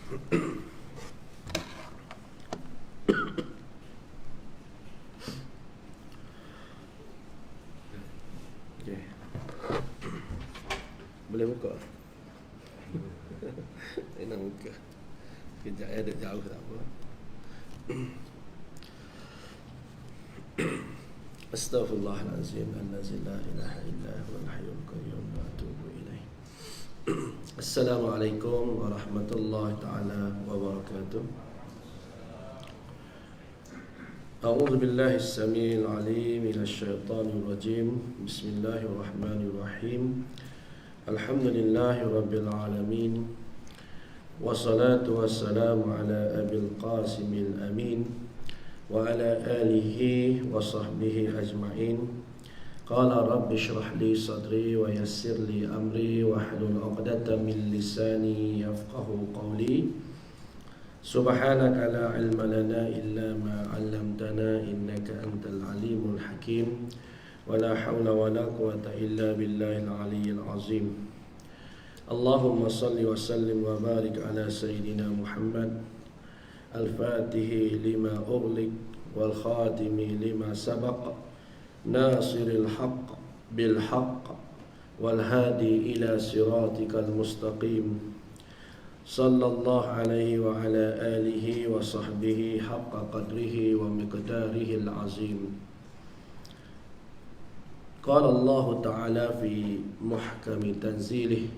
Okay. Boleh buka? Saya nak buka. Kejap ada jauh tak apa. Astaghfirullahalazim allazi la ilaha illa huwal hayyul qayyum wa atubu ilaih. Assalamualaikum warahmatullahi taala wabarakatuh. A'udzu billahi as-sami'il 'alim minasy syaithanir rajim. Bismillahirrahmanirrahim. Alhamdulillahi rabbil alamin. Wassalatu wassalamu ala abil qasimil amin wa ala alihi wa sahbihi ajma'in. Qala rabbi shrah li sadri wa yassir li amri wa hlul 'uqdatam min lisani yafqahu qawli. Subhanaka la ilma lana illa ma 'allamtana innaka antal alimul hakim. Wa la hawla wa la quwwata illa billahil aliyyil azim. Allahumma salli wa sallim wa barik ala sayyidina Muhammad al-fatihi lima ughliq wal khatimi lima sabaq nasiril haqq bil haqq wal hadi ila siratikal mustaqim. Sallallahu alaihi wa ala alihi wa sahbihi haqqa qadrihi wa miqdarihi al-azim. Qala Allah Ta'ala fi muhkami tanzilih: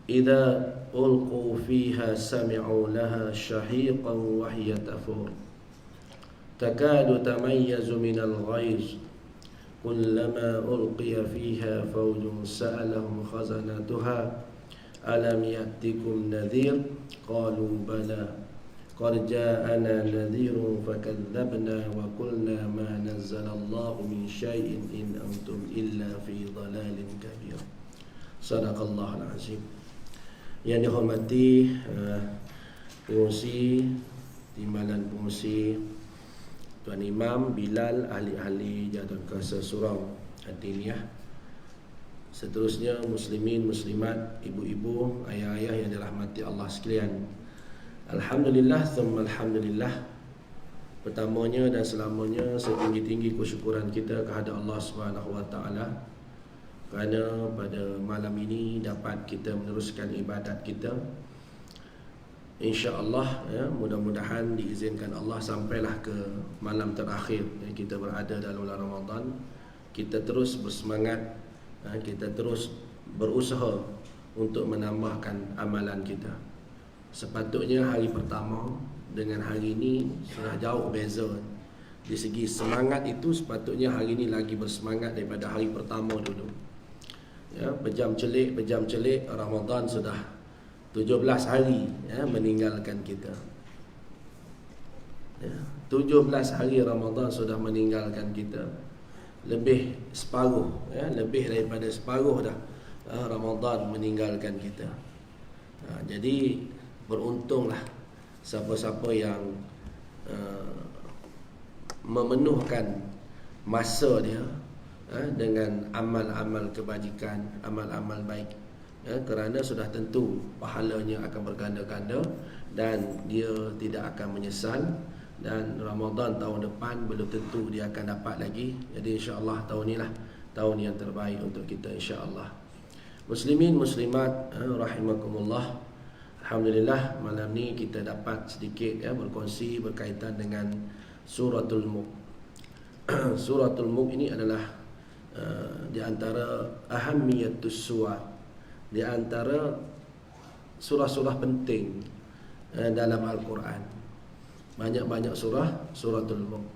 Idza ulqu fiha sami'u laha shahiqan wa hiya tafur takadu tamayyazu minal ghayz kullama ulqiya fiha fawjun sa'alahum khazanatuha alam ya'tikum nadhir qalu bala qad ja'ana nadhirun fakadzabna wa qulna ma nazzala Allahu min syai'in in antum illa fi dhalalin kabir. Sadaqallahul azim. Yang dihormati pengurusi Timbalan Pengurusi Tuan Imam, Bilal, ahli-ahli Jawatan Kuasa Surau Ad-Diniyah, seterusnya muslimin, muslimat, ibu-ibu, ayah-ayah yang dirahmati Allah sekalian. Alhamdulillah, thumma alhamdulillah. Pertamanya dan selamanya setinggi-tinggi kesyukuran kita kehadap Allah Subhanahu wa taala kerana pada malam ini dapat kita meneruskan ibadat kita. InsyaAllah ya, mudah-mudahan diizinkan Allah sampailah ke malam terakhir ya, kita berada dalam bulan Ramadan. Kita terus bersemangat, kita terus berusaha untuk menambahkan amalan kita. Sepatutnya hari pertama dengan hari ini sudah jauh beza. Di segi semangat itu sepatutnya hari ini lagi bersemangat daripada hari pertama dulu. Ya, pejam celik Ramadan sudah 17 hari ya, meninggalkan kita ya, 17 hari Ramadan sudah meninggalkan kita. Lebih separuh ya, lebih daripada separuh dah Ramadan meninggalkan kita. Jadi beruntunglah siapa-siapa yang memenuhkan masa dia dengan amal-amal kebajikan, amal-amal baik kerana sudah tentu pahalanya akan berganda-ganda dan dia tidak akan menyesal. Dan Ramadan tahun depan belum tentu dia akan dapat lagi. Jadi insya-Allah tahun inilah tahun yang terbaik untuk kita insya-Allah. Muslimin, muslimat rahimakumullah. Alhamdulillah malam ni kita dapat sedikit berkongsi berkaitan dengan Suratul Mulk. Suratul Mulk ini adalah di antara ahammiyatus suwar, di antara surah-surah penting dalam Al-Quran. Banyak-banyak suratul Mulk.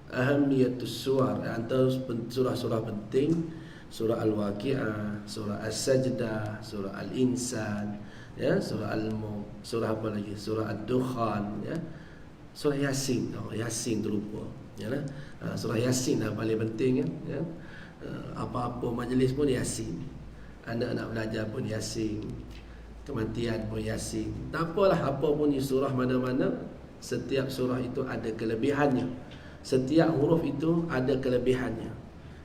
Ahammiyatus suwar, antara surah-surah penting, surah Al-Waqi'ah, surah As-Sajdah, surah Al-Insan, ya, surah Al-Mulk, surah apa lagi? Surah Ad-Dukhan, ya. Surah Yasin, Yasin terlupa. Ya, surah Yasin dah paling penting kan? Ya. Apa-apa majlis pun Yasin. Anak nak belajar pun Yasin. Kematian pun Yasin. Tak apalah, apa pun di surah mana-mana, setiap surah itu ada kelebihannya. Setiap huruf itu ada kelebihannya.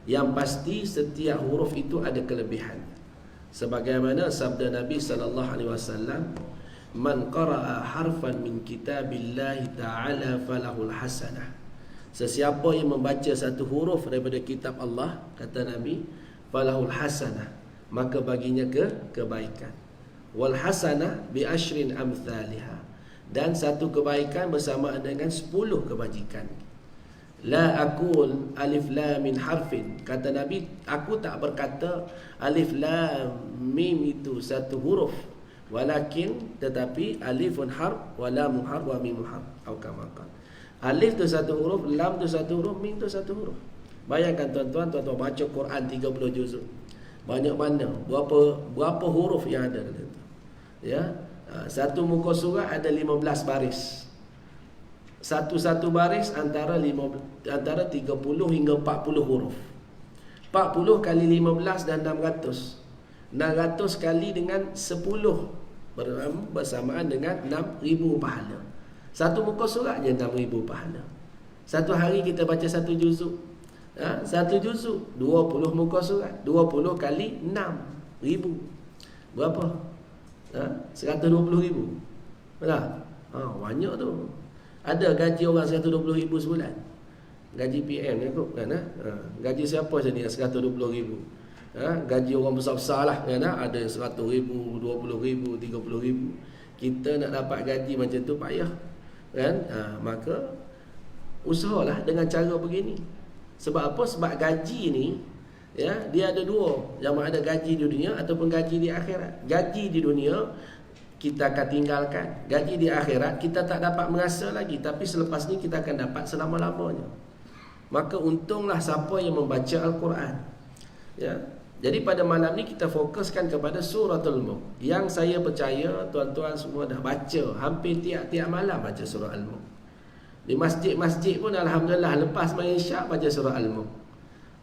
Yang pasti setiap huruf itu ada kelebihan. Sebagaimana sabda Nabi sallallahu alaihi wasallam, "Man qara'a harfan min kitabillahi ta'ala falahul hasanah." Sesiapa yang membaca satu huruf daripada kitab Allah, kata Nabi, falahul hasanah, maka baginya kebaikan. Wal hasanah bi asyrin amthaliha, dan satu kebaikan bersamaan dengan 10 kebajikan. La aqul alif lam min harfin, kata Nabi, aku tak berkata alif lam mim itu satu huruf, walakin, tetapi alifun harf wa lamun harf wa mim harf, atau kama qala. Alif tu satu huruf, lam tu satu huruf, mim tu satu huruf. Bayangkan tuan-tuan baca Quran 30 juzuk. Banyak mana? Berapa huruf yang ada dalam tu? Ya. Satu muka surat ada 15 baris. Satu-satu baris antara 30 hingga 40 huruf. 40 kali 15 dan 600. 600 kali dengan 10 bersamaan dengan 6,000 pahala. Satu muka surat je 6,000 pahala. Satu hari kita baca satu juzuk. Satu juzuk 20 muka surat. 20 kali 6,000. Berapa? 120,000. Betul? Banyak tu. Ada gaji orang 120,000 sebulan. Gaji PM ni kot kan? Gaji siapa sini yang 120,000? Gaji orang besar-besar lah kan? Ada yang 100,000, 20,000, 30,000. Kita nak dapat gaji macam tu payah kan? Maka usahalah dengan cara begini. Sebab apa? Sebab gaji ni, ya, dia ada dua. Yang ada gaji di dunia ataupun gaji di akhirat. Gaji di dunia kita akan tinggalkan. Gaji di akhirat kita tak dapat merasa lagi, tapi selepas ni kita akan dapat selama-lamanya. Maka untunglah siapa yang membaca Al-Quran. Ya. Jadi pada malam ni kita fokuskan kepada Suratul Mulk. Yang saya percaya tuan-tuan semua dah baca. Hampir tiap-tiap malam baca surah Al-Mulk. Di masjid-masjid pun alhamdulillah lepas main Isyak baca surah Al-Mulk.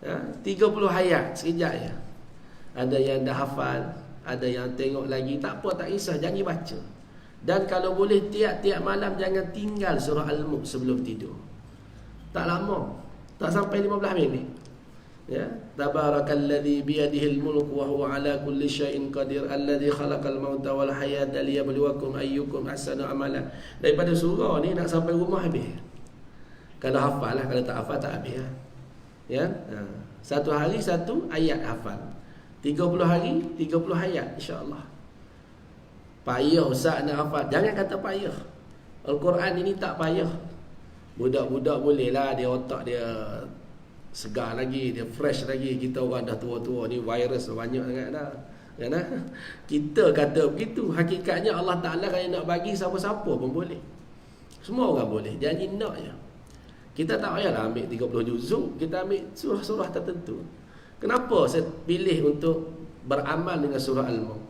Ya, 30 ayat sekejap ya. Ada yang dah hafal, ada yang tengok lagi, tak apa, tak kisah, jangan baca. Dan kalau boleh tiap-tiap malam jangan tinggal surah Al-Mulk sebelum tidur. Tak lama, tak sampai 15 minit. Ya, tabarakalladzi biyadihil mulku wa huwa ala kulli syai'in qadir, alladzi khalaqal mauta wal hayata liyabluwakum ayyukum ahsanu amala. Daripada surah ni nak sampai rumah habis. Kalau hafal lah, kalau tak hafal tak habis lah. Ya, satu hari satu ayat hafal. 30 hari 30 ayat insya-Allah. Payah Ustaz nak hafal. Jangan kata payah. Al-Quran ini tak payah. Budak-budak boleh lah, dia otak dia segar lagi, dia fresh lagi. Kita orang dah tua-tua ni, virus banyak sangat dah. Kan? Kita kata begitu. Hakikatnya Allah Ta'ala kalau nak bagi siapa-siapa pun boleh. Semua orang boleh. Janji nak je. Kita tak payahlah ambil 30 juzuk, kita ambil surah-surah tertentu. Kenapa saya pilih untuk beramal dengan surah Al-Mulk?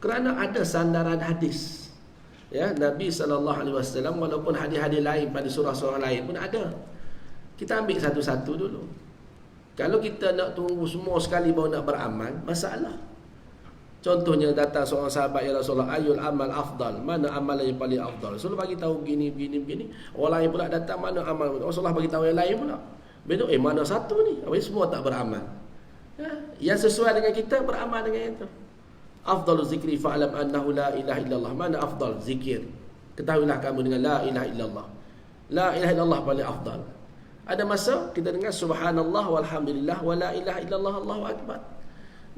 Kerana ada sandaran hadis. Ya, Nabi SAW, walaupun hadis-hadis lain pada surah-surah lain pun ada. Kita ambil satu-satu dulu. Kalau kita nak tunggu semua sekali baru nak beramal, masalah. Contohnya datang seorang sahabat, ya Rasulullah, ayul amal afdal, mana amalan yang paling afdal? Rasulullah bagi tahu begini. Orang lain pula datang, mana amal? Rasulullah bagi tahu yang lain pula. Betul, mana satu ni? Habis semua tak beramal. Ya, yang sesuai dengan kita beramal dengan itu. Afdalu zikri fa'lam annahu la ilaha illallah. Mana afdal zikir? Ketahuilah kamu dengan la ilaha illallah. La ilaha illallah paling afdal. Ada masa kita dengar subhanallah walhamdulillah wa la ilaha illallah Allahu akbar.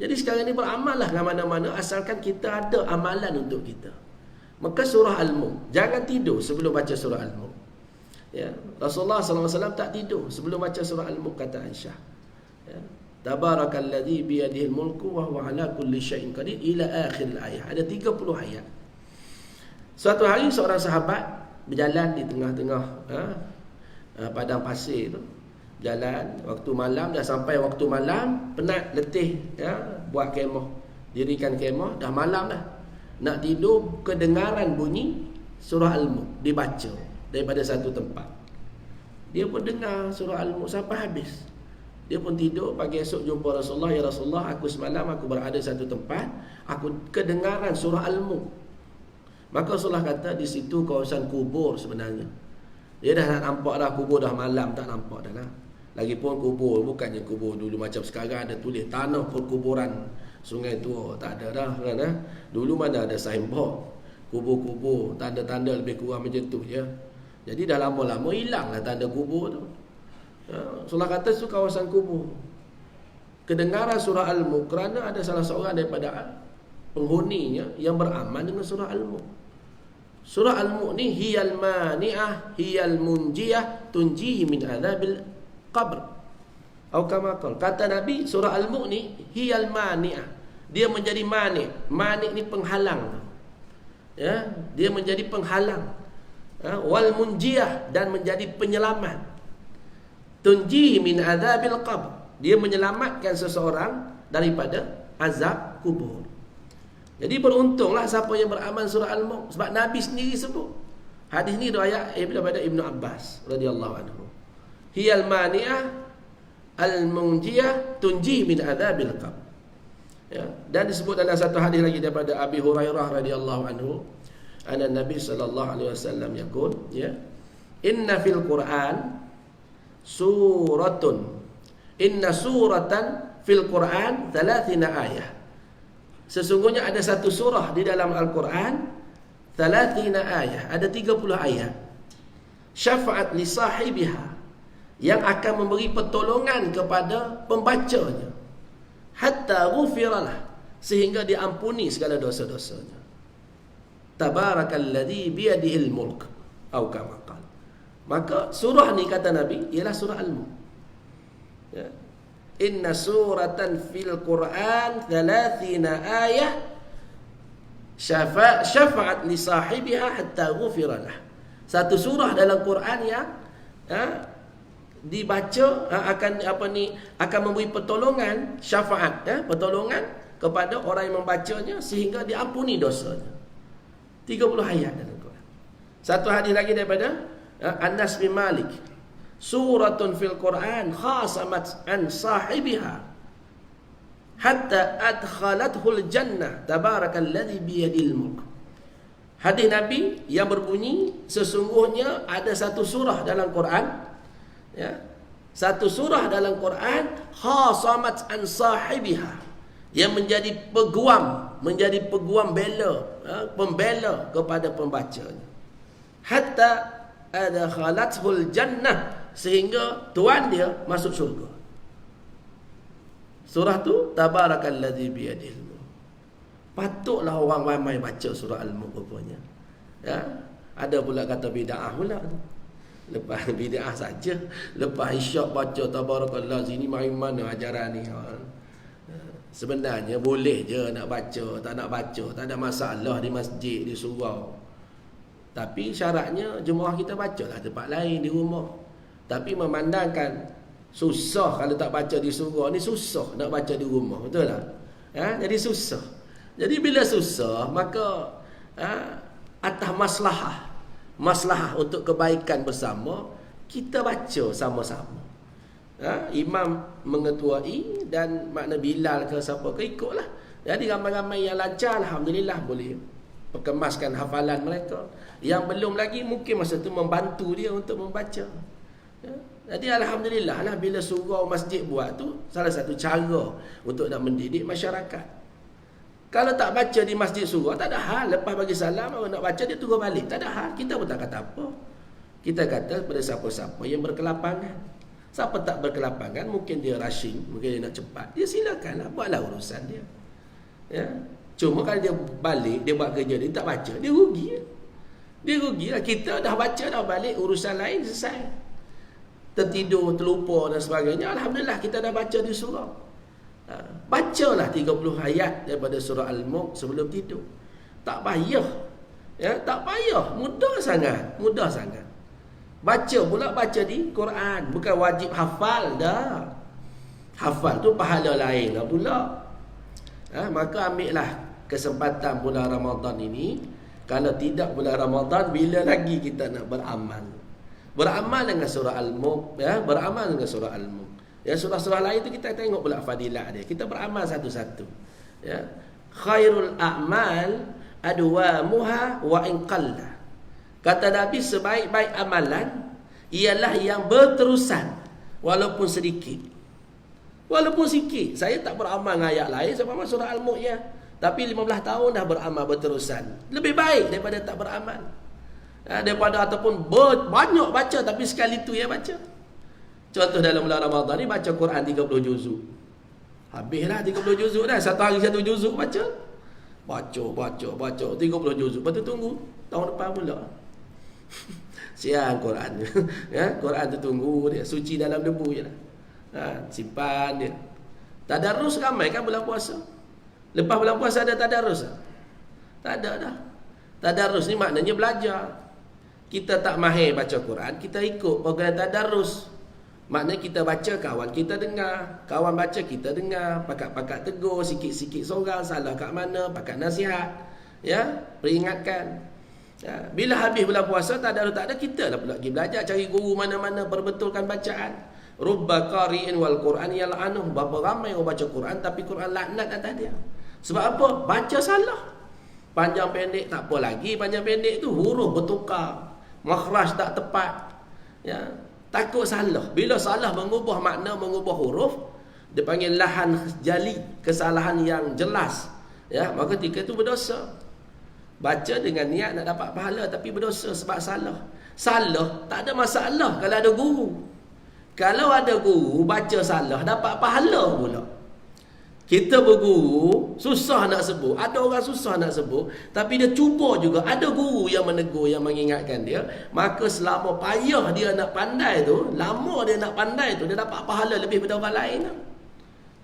Jadi sekarang ni beramallah dengan mana-mana asalkan kita ada amalan untuk kita. Maka surah Al-Mulk, jangan tidur sebelum baca surah Al-Mulk. Ya, Rasulullah SAW tak tidur sebelum baca surah Al-Mulk, kata Aisyah. Ya. Tabarakalladzi biyadihil mulku wa huwa ala kulli syai'in qadir ila akhir ayat. Ada 30 ayat. Suatu hari seorang sahabat berjalan di tengah-tengah padang pasir tu. Jalan waktu malam, dah sampai waktu malam, penat, letih, ya, buat kemah, dirikan kemah, dah malam dah. Nak tidur, kedengaran bunyi surah Al-Mulk dibaca daripada satu tempat. Dia pun dengar surah Al-Mulk sampai habis. Dia pun tidur. Pagi esok jumpa Rasulullah, ya Rasulullah, aku semalam aku berada satu tempat, aku kedengaran surah Al-Mulk. Maka Rasulullah kata, di situ kawasan kubur sebenarnya. Dia dah nak nampak dah kubur, dah malam tak nampak dah lah. Lagipun kubur bukannya kubur dulu macam sekarang ada tulis tanah perkuburan Sungai tua tak ada dah kan. Dulu mana ada signboard, kubur-kubur, tanda-tanda lebih kurang macam tu je. Jadi dah lama-lama hilanglah tanda kubur tu. Surah kata tu kawasan kubur. Kedengaran surah Al-Mulk kerana ada salah seorang daripada penghuninya yang beramal dengan surah Al-Mulk. Surah Al-Mulk ni hiyal mani'ah hiyal munjiyah tunjihi min adzabil qabr. Atau kama qala, kata Nabi, surah Al-Mulk ni hiyal mani'ah. Dia menjadi mani'. Mani' ni penghalang. Ya, dia menjadi penghalang. Wal munjiyah, dan menjadi penyelamat. Tunjihi min adzabil qabr. Dia menyelamatkan seseorang daripada azab kubur. Jadi beruntunglah siapa yang beramal surah Al-Mulk, sebab Nabi sendiri sebut. Hadis ni riwayat daripada Ibnu Abbas radhiyallahu anhu. Hiyal mani'ah al-munjiyah tunji min adzabil qabr. Ya, dan disebut dalam satu hadis lagi daripada Abi Hurairah radhiyallahu anhu, anna Nabi sallallahu alaihi wasallam yaqul, ya, inna fil Qur'an suratun, inna suratan fil Qur'an 30 ayah. Sesungguhnya ada satu surah di dalam Al-Quran 30 ayat, ada 30 ayat. Syafa'at li sahibiha, yang akan memberi pertolongan kepada pembacanya. Hatta ghufiralah, sehingga diampuni segala dosa-dosanya. Tabarakalladzi biyadihil mulk, atau kama qala. Maka surah ni kata Nabi ialah surah Al-Mulk. Ya. Inna suratan fil Qur'an 30 ayah syafa'at li sahibiha hatta ghufira lah. Satu surah dalam Quran yang dibaca akan memberi pertolongan, syafaat, pertolongan kepada orang yang membacanya sehingga diampuni dosanya. 30 ayat dalam Quran. Satu hadis lagi daripada Anas bin Malik, suratun fil Quran khasamat an sahibiha hatta adkhalathul jannah tabarakalladzi biyadil mulk. Hadis Nabi yang berbunyi, sesungguhnya ada satu surah dalam Quran, ya, satu surah dalam Quran khasamat an sahibiha, yang menjadi peguam bela, pembela kepada pembacanya. Hatta adkhalathul jannah, sehingga tuan dia masuk syurga. Surah tu tabarakalladzi biyadihil mulk. Patutlah orang ramai baca surah Al-Mulk rupanya. Ya, ada pula kata bid'ah pula tu. Lepas bid'ah saja, lepas isyak baca tabarakalladzi, ni mari mana ajaran ni? Sebenarnya boleh je nak baca, tak nak baca, tak ada masalah di masjid, di surau. Tapi syaratnya jemaah kita bacalah tempat lain di rumah. Tapi memandangkan susah kalau tak baca di surau ni, susah nak baca di rumah, betul tak? Ya, jadi susah. Jadi bila susah, maka atas maslahah untuk kebaikan bersama, kita baca sama-sama. Imam mengetuai dan makna Bilal ke siapa ke ikutlah. Jadi ramai-ramai yang lancar, alhamdulillah, boleh perkemaskan hafalan mereka. Yang belum lagi mungkin masa tu membantu dia untuk membaca. Ya. Jadi alhamdulillah lah, bila surau masjid buat tu salah satu cara untuk nak mendidik masyarakat. Kalau tak baca di masjid surau, tak ada hal. Lepas bagi salam, orang nak baca dia turun balik, tak ada hal. Kita pun tak kata apa. Kita kata kepada siapa-siapa yang berkelapangan. Siapa tak berkelapangan, mungkin dia rushing, mungkin dia nak cepat, dia silakanlah, buatlah urusan dia. Ya. Cuma kalau dia balik, dia buat kerja, dia tak baca, dia rugi. Dia rugilah. Kita dah baca, dah balik, urusan lain selesai. Tertidur, terlupa dan sebagainya, alhamdulillah kita dah baca di surau. Bacalah 30 ayat daripada surah Al-Mulk sebelum tidur. Tak payah. Ya, tak payah, mudah sangat. Baca pula, baca di Quran, bukan wajib hafal dah. Hafal tu pahala lain lah pula. Maka ambillah kesempatan bulan Ramadan ini. Kalau tidak bulan Ramadan, bila lagi kita nak beramal? Beramal dengan surah Al-Mulk, ya, beramal dengan surah Al-Mulk. Ya, surah-surah lain tu kita tengok pula fadilah dia. Kita beramal satu-satu. Ya. Khairul a'mal adwamuha wa in qalla. Kata Nabi, sebaik-baik amalan ialah yang berterusan walaupun sedikit. Walaupun sikit. Saya tak beramal dengan ayat lain sama surah Al-Mulk ya. Tapi 15 tahun dah beramal berterusan. Lebih baik daripada tak beramal. Daripada ataupun banyak baca tapi sekali tu ya baca. Contoh dalam bulan Ramadan ni baca Quran 30 juzuk. Habislah 30 juzuk dah. Satu hari satu juzuk baca. Baca 30 juzuk. Lepas tu tunggu tahun depan pula. Siang Quran. Ya, Quran tu tunggu dia suci dalam debu je lah. Simpan dia. Tadarus ramai kan bulan puasa. Lepas bulan puasa ada tadarus tak? Tak ada dah. Tadarus ni maknanya belajar. Kita tak mahir baca Quran, kita ikut program tadarus. Maknanya kita baca, kawan kita dengar. Kawan baca, kita dengar. Pakat-pakat tegur, sikit-sikit seorang, salah kat mana, pakat nasihat. Ya, peringatkan. Ya, bila habis bulan puasa, tadarus tak ada, kita lah pula pergi belajar, cari guru mana-mana, perbetulkan bacaan. Rubba qari'in wal Quran yal'anuh. Berapa ramai orang baca Quran, tapi Quran laknat atas dia. Sebab apa? Baca salah. Panjang pendek tak apa lagi. Panjang pendek tu huruf bertukar, makhraj tak tepat. Ya, takut salah. Bila salah mengubah makna, mengubah huruf, dia panggil lahan jali, kesalahan yang jelas. Ya, maka ketika itu berdosa. Baca dengan niat nak dapat pahala tapi berdosa sebab salah. Salah tak ada masalah kalau ada guru. Kalau ada guru baca salah dapat pahala pula. Kita berguru susah nak sebut. Ada orang susah nak sebut, tapi dia cuba juga. Ada guru yang menegur, yang mengingatkan dia. Maka selama payah dia nak pandai tu, lama dia nak pandai tu, dia dapat pahala lebih daripada orang lain.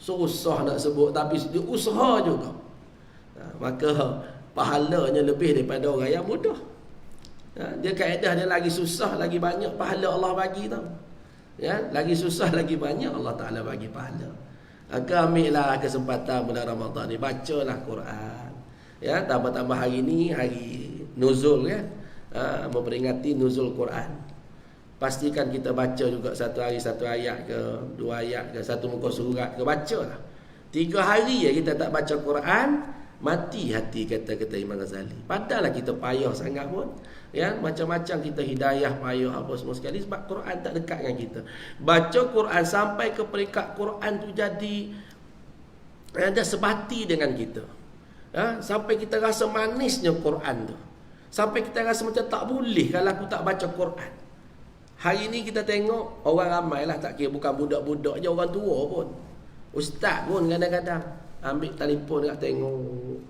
Susah nak sebut tapi dia usaha juga. Maka pahalanya lebih daripada orang yang mudah. Dia kaedah dia lagi susah lagi banyak pahala Allah bagi tau. Ya, lagi susah lagi banyak Allah Ta'ala bagi pahala. Maka ambillah kesempatan bulan Ramadan ni, bacalah Quran. Ya, tambah-tambah hari ni hari nuzul kan. Memperingati nuzul Quran. Pastikan kita baca juga satu hari satu ayat ke, dua ayat ke, satu muka surat ke, bacalah. 3 hari ya kita tak baca Quran, mati hati, kata Imam Ghazali. Padahallah kita payah sangat pun. Ya, macam-macam kita hidayah payah apa semua sekali sebab Quran tak dekat dengan kita. Baca Quran sampai ke peringkat Quran tu jadi ada sebati dengan kita. Sampai kita rasa manisnya Quran tu. Sampai kita rasa macam tak boleh kalau aku tak baca Quran. Hari ni kita tengok orang ramai lah, tak kira bukan budak-budak je, orang tua pun. Ustaz pun kadang-kadang ambil telefon nak tengok,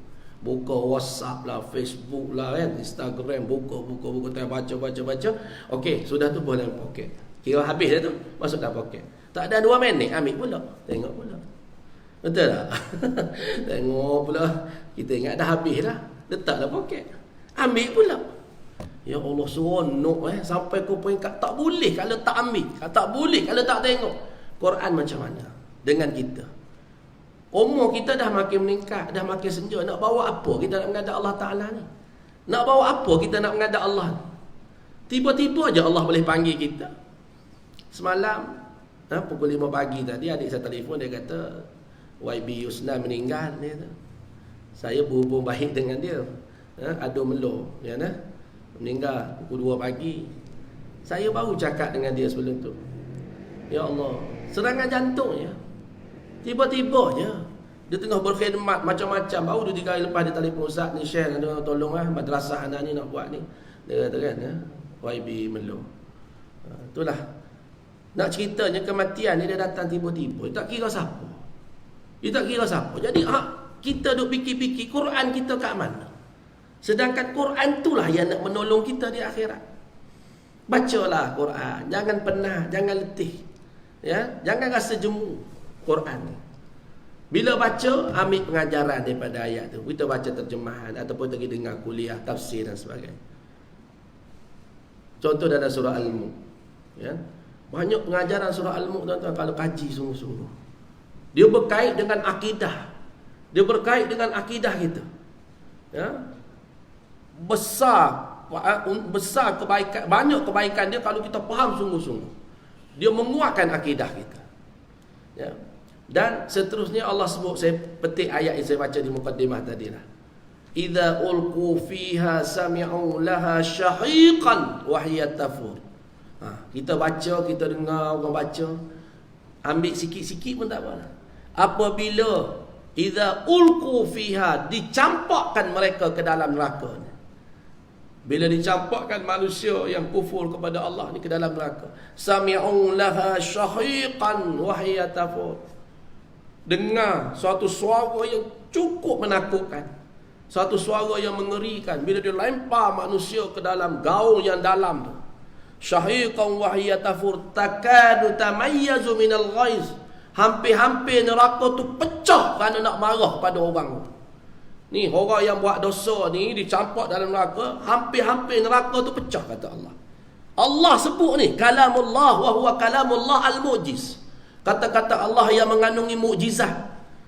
buka WhatsApp lah, Facebook lah kan, Instagram, buka baca. Okey, sudah tu boleh poket. Kira habis dah tu, masuk dalam poket. Tak ada 2 minit ambil pula, tengok pula. Betul tak? Tengok pula, kita ingat dah habis dah, letak dalam poket. Ambil pula. Ya Allah, seronok sampai ke peringkat tak boleh kalau tak ambil, tak boleh kalau tak tengok. Quran macam mana dengan kita? Umur kita dah makin meningkat, dah makin senja. Nak bawa apa kita nak menghadap Allah Ta'ala ni? Nak bawa apa kita nak menghadap Allah? Tiba-tiba aja Allah boleh panggil kita. Semalam pukul 5 pagi tadi adik saya telefon, dia kata YB Yusna meninggal dia tu. Saya berhubung baik dengan dia. Ado melo ya nah. Meninggal pukul 2 pagi. Saya baru cakap dengan dia sebelum tu. Ya Allah, serangan jantung ya. Tiba-tiba je dia tengah berkhidmat macam-macam. Baru 2 hari lepas dia telefon, Ustaz ni share dengan tolong madrasah anak ni nak buat ni. Dia kata kan YB Melo. Itulah. Nak ceritanya kematian ni dia datang tiba-tiba. Dia tak kira siapa. Jadi kita duk fikir-fikir Quran kita kat mana? Sedangkan Quran itulah yang nak menolong kita di akhirat. Bacalah Quran, jangan penat, jangan letih. Ya, jangan rasa jemu Quran ni. Bila baca, ambil pengajaran daripada ayat tu. Kita baca terjemahan ataupun pergi dengar kuliah tafsir dan sebagainya. Contoh dalam surah Al-Mulk. Ya. Banyak pengajaran surah Al-Mulk tuan-tuan kalau kaji sungguh-sungguh. Dia berkait dengan akidah. Dia berkait dengan akidah kita. Ya. Besar kebaikan, banyak kebaikan dia kalau kita faham sungguh-sungguh. Dia menguatkan akidah kita. Ya. Dan seterusnya Allah sebut, saya petik ayat yang saya baca di mukaddimah tadi lah. Idza ulqu fiha sami'u laha syahiqan wa hiya tafur. Kita baca, kita dengar orang baca. Ambil sikit-sikit pun tak apa. Apabila idza ulqu fiha, dicampakkan mereka ke dalam neraka. Bila dicampakkan manusia yang kufur kepada Allah ni ke dalam neraka, sami'u laha syahiqan wa hiya tafur. Dengar suatu suara yang cukup menakutkan, suatu suara yang mengerikan bila dia lempar manusia ke dalam gaung yang dalam tu. Syahiqan wa hiya tafur takadu tamayyazu minal ghaiz. Hampir-hampir neraka tu pecah kerana nak marah pada orang. Ni orang yang buat dosa ni dicampak dalam neraka, hampir-hampir neraka tu pecah, kata Allah. Allah sebut ni kalamullah wa huwa kalamullah al-mu'jiz. Kata-kata Allah yang mengandungi mukjizat.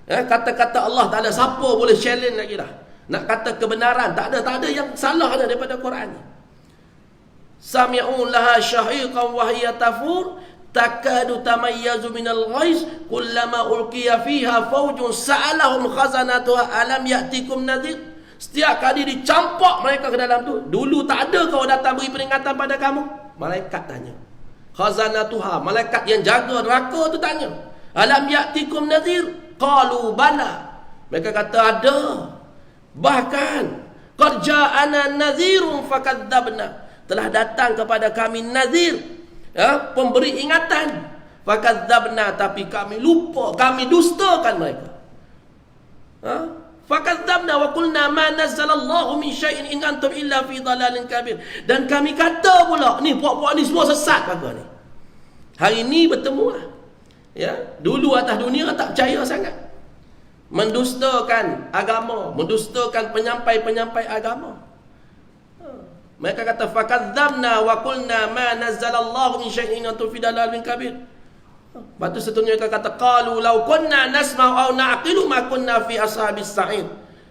Kata-kata Allah tak ada siapa boleh challenge lagi dah. Nak kata kebenaran tak ada yang salah ada daripada Quran ni. Sami'u laha syahiqan wa hiya tafur takadu tamayyazu minal ghaiz kullama ulqiya fiha faujun sa'alahum khazanatuha alam ya'tikum nadhir. Setiap kali dicampak mereka ke dalam tu, dulu tak ada kau datang beri peringatan pada kamu? Malaikat tanya. Khazanatuha, malaikat yang jaga neraka tu tanya, alam ya'tikum nadhir? Qalu bala. Mereka kata ada. Bahkan qad ja'ana nadhirun fakadzabna, telah datang kepada kami nadhir, pemberi ingatan, fakadzabna, tapi kami lupa, kami dustakan mereka. Fakadzabna wa qulna ma nazzalallahu min syai'in in antum illa fi dhalalin kabir. Dan kami kata pula, ni puak-puak ni semua sesat kata ni. Hari ni bertemu lah. Dulu atas dunia tak percaya sangat, mendustakan agama, mendustakan penyampai-penyampai agama. Mereka kata fakadzabna wa qulna ma nazzalallahu min syai'in antum fi dhalalin kabir. Lepas tu seterusnya mereka kata qalu law kunna nasma'u aw na'qilu ma kunna fi ashabis sa'ir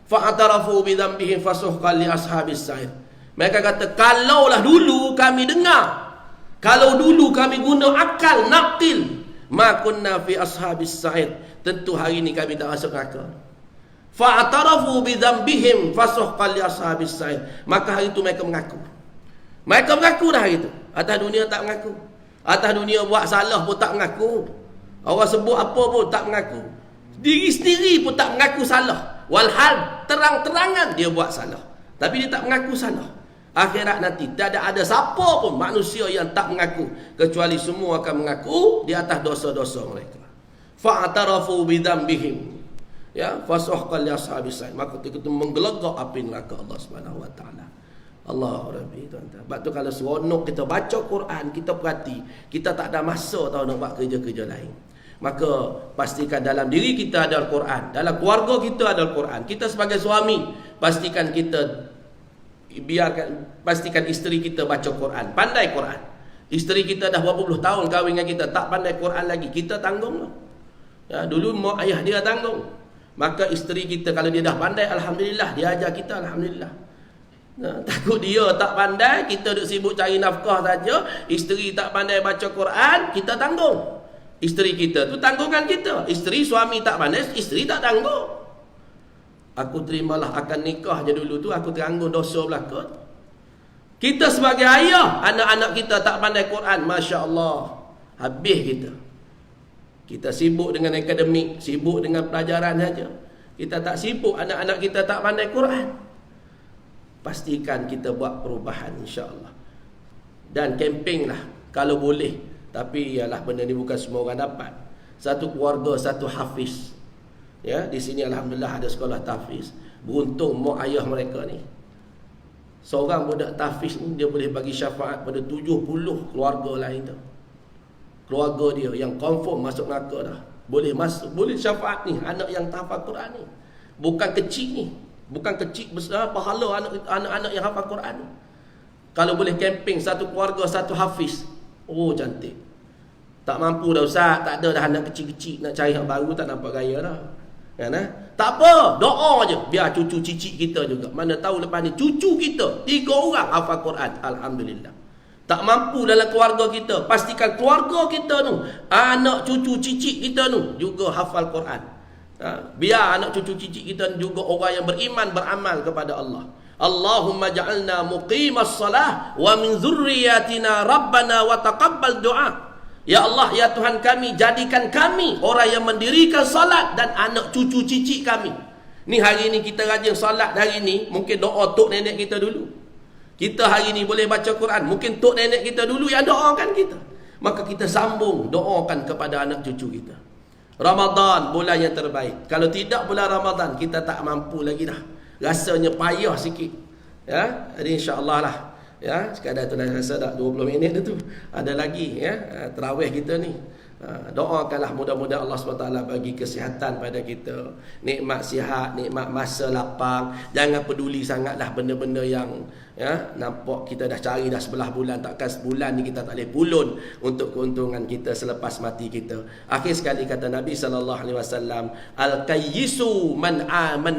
fa'tarafu bi dhanbihim fasuhqan li ashabis sa'ir. Mereka kata kalaulah dulu kami dengar, kalau dulu kami guna akal naqil, ma kunna fi ashabis sa'ir, tentu hari ni kami tak masuk neraka. Fa'tarafu bi dhanbihim fasuhqan li ashabis sa'ir. Maka hari itu mereka mengaku. Mereka mengaku dah hari itu. Atas dunia tak mengaku. Atas dunia buat salah pun tak mengaku. Orang sebut apa pun tak mengaku. Diri sendiri pun tak mengaku salah. Walhal terang-terangan dia buat salah, tapi dia tak mengaku salah. Akhirat nanti tak ada siapa pun manusia yang tak mengaku, kecuali semua akan mengaku di atas dosa-dosa mereka. Fa'tarafu bi dhanbihim, fasuhqan li ashabis sa'ir. Maka itu menggelegak api neraka Allah Subhanahu wa taala. Allah Rabbi, tuan-tuan. Sebab tu kalau seronok kita baca Quran, kita perhati, kita tak ada masa tahu nak buat kerja-kerja lain. Maka pastikan dalam diri kita ada Al-Quran, dalam keluarga kita ada Al-Quran. Kita sebagai suami, pastikan pastikan isteri kita baca Quran, pandai Quran. Isteri kita dah berapa puluh tahun kahwin dengan kita, tak pandai Quran lagi, kita tanggung. Dulu mak ayah dia tanggung. Maka isteri kita kalau dia dah pandai, alhamdulillah, dia ajar kita, alhamdulillah. Takut dia tak pandai, kita duk sibuk cari nafkah saja, isteri tak pandai baca Quran, kita tanggung. Isteri kita tu tanggungan kita. Isteri suami tak pandai, isteri tak tanggung. Aku terimalah akan nikah je dulu tu, aku tanggung dosa belaka. Kita sebagai ayah, anak-anak kita tak pandai Quran, Masya Allah, habis kita. Kita sibuk dengan akademik, sibuk dengan pelajaran saja. Kita tak sibuk anak-anak kita tak pandai Quran. Pastikan kita buat perubahan, insya-Allah. Dan kempen lah kalau boleh. Tapi ialah benda ni bukan semua orang dapat. Satu keluarga, satu hafiz. Di sini alhamdulillah ada sekolah tahfiz. Beruntung mak ayah mereka ni. Seorang budak tahfiz ni dia boleh bagi syafaat pada 70 keluarga lain tu. Keluarga dia yang confirm masuk neraka dah. Boleh masuk, boleh syafaat ni anak yang hafal Quran ni. Bukan kecil ni. Bukan kecil besar pahala anak-anak yang hafal Quran ni. Kalau boleh camping satu keluarga satu hafiz. Oh cantik. Tak mampu dah Ustaz, tak ada dah anak kecil-kecil, nak cari yang baru tak nampak gaya dah. Kan Tak apa, doa je biar cucu cicit kita juga. Mana tahu lepas ni cucu kita 3 orang hafal Quran, alhamdulillah. Tak mampu dalam keluarga kita, pastikan keluarga kita tu, anak cucu cicit kita tu juga hafal Quran. Biar anak cucu cicit kita juga orang yang beriman, beramal kepada Allah. Allahumma ja'alna muqimas salah wa min zurriyatina rabbana wa taqabbal du'a. Ya Allah, ya Tuhan kami, jadikan kami orang yang mendirikan salat dan anak cucu cicit kami. Ni hari ni kita rajin salat hari ni, mungkin doa tok nenek kita dulu. Kita hari ni boleh baca Quran, mungkin tok nenek kita dulu yang doakan kita. Maka kita sambung doakan kepada anak cucu kita. Ramadan bulan yang terbaik. Kalau tidak bulan Ramadan, kita tak mampu lagi dah. Rasanya payah sikit. Ya, jadi insya-Allah lah. Ya, sekadar tu rasa dah 20 minit tu. Ada lagi ya, tarawih kita ni. Doakanlah mudah-mudahan Allah SWT bagi kesihatan pada kita, nikmat sihat, nikmat masa lapang. Jangan peduli sangatlah benda-benda yang ya, nampak kita dah cari dah 11 bulan, takkan sebulan ni kita tak boleh pulun untuk keuntungan kita selepas mati kita. Akhir sekali kata Nabi SAW, al-qayyisu man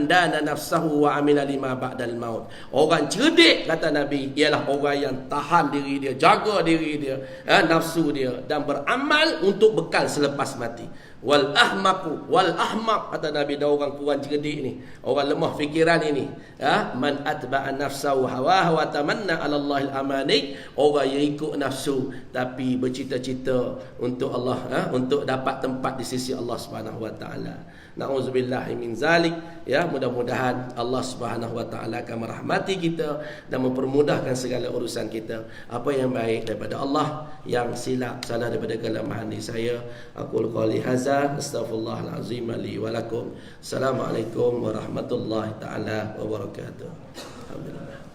dana nafsahu wa amila lima ba'dal maut. Orang cerdik kata Nabi ialah orang yang tahan diri dia, jaga diri dia, nafsu dia, dan beramal untuk bekal selepas mati. Wal ahmaq kata Nabi, dah orang kurang cerdik ni, orang lemah fikiran ini, man atba'a nafsahu hawahu wa tamanna 'ala Allahil amani, orang yang ikut nafsu tapi bercita-cita untuk Allah, untuk dapat tempat di sisi Allah Subhanahu wa taala. Na'udzubillahi min zalik. Ya, mudah-mudahan Allah Subhanahu wa taala akan merahmati kita dan mempermudahkan segala urusan kita. Apa yang baik daripada Allah, yang silap salah daripada kelemahan diri saya. Aqul qouli hadza, astaghfirullahalazim li wa lakum. Assalamualaikum warahmatullahi taala wabarakatuh. Alhamdulillah.